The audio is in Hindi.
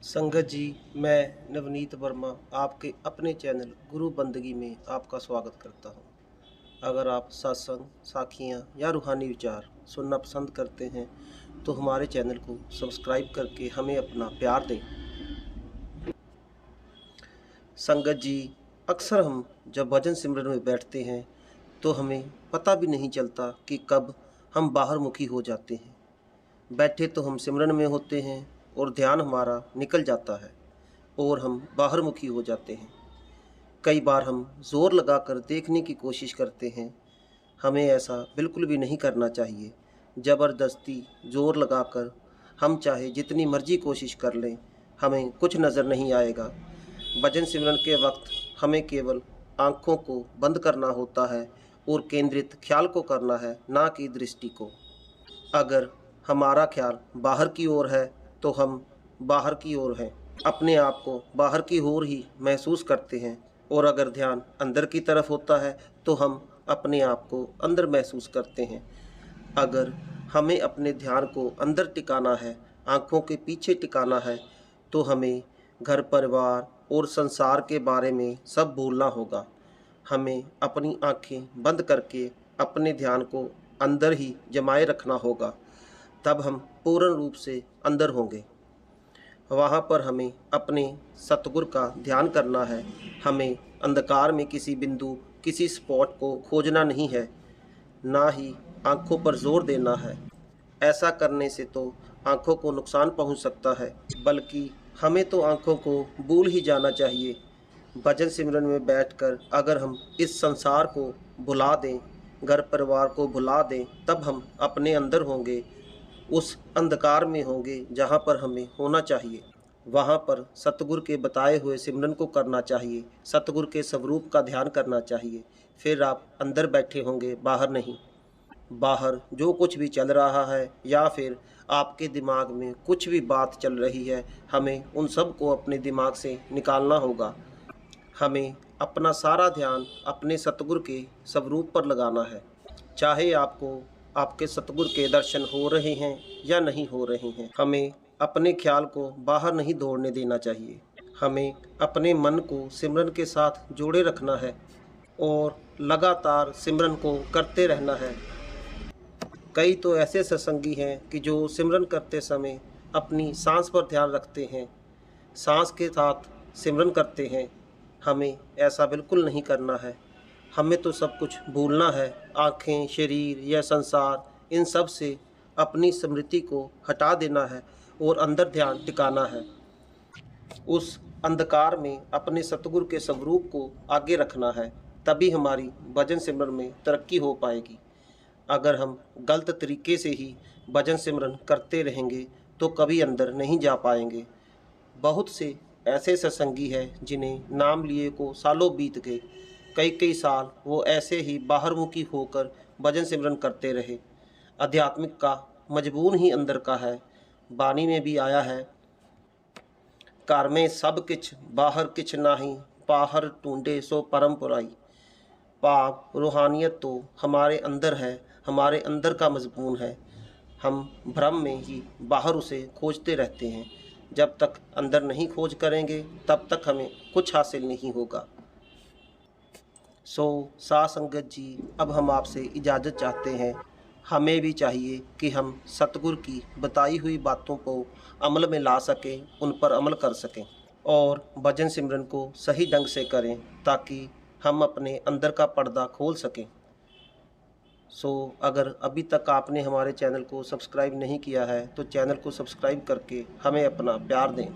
संगत जी, मैं नवनीत वर्मा आपके अपने चैनल गुरु बंदगी में आपका स्वागत करता हूं। अगर आप सत्संग, साखियां या रूहानी विचार सुनना पसंद करते हैं तो हमारे चैनल को सब्सक्राइब करके हमें अपना प्यार दें। संगत जी, अक्सर हम जब भजन सिमरन में बैठते हैं तो हमें पता भी नहीं चलता कि कब हम बाहर मुखी हो जाते हैं। बैठे तो हम सिमरन में होते हैं और ध्यान हमारा निकल जाता है और हम बाहर मुखी हो जाते हैं। कई बार हम जोर लगाकर देखने की कोशिश करते हैं। हमें ऐसा बिल्कुल भी नहीं करना चाहिए। ज़बरदस्ती जोर लगाकर हम चाहे जितनी मर्जी कोशिश कर लें, हमें कुछ नज़र नहीं आएगा। भजन सिमरन के वक्त हमें केवल आँखों को बंद करना होता है और केंद्रित ख्याल को करना है, ना कि दृष्टि को। अगर हमारा ख्याल बाहर की ओर है तो हम बाहर की ओर हैं, अपने आप को बाहर की ओर ही महसूस करते हैं। और अगर ध्यान अंदर की तरफ होता है तो हम अपने आप को अंदर महसूस करते हैं। अगर हमें अपने ध्यान को अंदर टिकाना है, आँखों के पीछे टिकाना है, तो हमें घर परिवार और संसार के बारे में सब भूलना होगा। हमें अपनी आँखें बंद करके अपने ध्यान को अंदर ही जमाए रखना होगा। तब हम पूर्ण रूप से अंदर होंगे। वहाँ पर हमें अपने सतगुरु का ध्यान करना है। हमें अंधकार में किसी बिंदु, किसी स्पॉट को खोजना नहीं है, ना ही आँखों पर जोर देना है। ऐसा करने से तो आँखों को नुकसान पहुँच सकता है, बल्कि हमें तो आँखों को भूल ही जाना चाहिए। भजन सिमरन में बैठकर अगर हम इस संसार को भुला दें, घर परिवार को भुला दें, तब हम अपने अंदर होंगे, उस अंधकार में होंगे जहाँ पर हमें होना चाहिए। वहाँ पर सतगुरु के बताए हुए सिमरन को करना चाहिए, सतगुरु के स्वरूप का ध्यान करना चाहिए। फिर आप अंदर बैठे होंगे, बाहर नहीं। बाहर जो कुछ भी चल रहा है या फिर आपके दिमाग में कुछ भी बात चल रही है, हमें उन सब को अपने दिमाग से निकालना होगा। हमें अपना सारा ध्यान अपने सतगुरु के स्वरूप पर लगाना है। चाहे आपको आपके सतगुरु के दर्शन हो रहे हैं या नहीं हो रहे हैं, हमें अपने ख्याल को बाहर नहीं दौड़ने देना चाहिए। हमें अपने मन को सिमरन के साथ जोड़े रखना है और लगातार सिमरन को करते रहना है। कई तो ऐसे सत्संगी हैं कि जो सिमरन करते समय अपनी सांस पर ध्यान रखते हैं, सांस के साथ सिमरन करते हैं। हमें ऐसा बिल्कुल नहीं करना है। हमें तो सब कुछ भूलना है। आँखें, शरीर या संसार, इन सब से अपनी स्मृति को हटा देना है और अंदर ध्यान टिकाना है। उस अंधकार में अपने सतगुरु के स्वरूप को आगे रखना है, तभी हमारी भजन सिमरन में तरक्की हो पाएगी। अगर हम गलत तरीके से ही भजन सिमरन करते रहेंगे तो कभी अंदर नहीं जा पाएंगे। बहुत से ऐसे सत्संगी हैं जिन्हें नाम लिए को सालों बीत गए, कई कई साल वो ऐसे ही बाहरमुखी होकर भजन सिमरन करते रहे। आध्यात्मिक का मजबून ही अंदर का है। बानी में भी आया है, घर में सब किछ बाहर किछ नाही, बाहर ढूंढे सो परम पुराई। पाप रूहानियत तो हमारे अंदर है, हमारे अंदर का मजबून है। हम भ्रम में ही बाहर उसे खोजते रहते हैं। जब तक अंदर नहीं खोज करेंगे तब तक हमें कुछ हासिल नहीं होगा। साध संगत जी, अब हम आपसे इजाज़त चाहते हैं। हमें भी चाहिए कि हम सतगुरु की बताई हुई बातों को अमल में ला सकें, उन पर अमल कर सकें और भजन सिमरन को सही ढंग से करें, ताकि हम अपने अंदर का पर्दा खोल सकें। अगर अभी तक आपने हमारे चैनल को सब्सक्राइब नहीं किया है तो चैनल को सब्सक्राइब करके हमें अपना प्यार दें।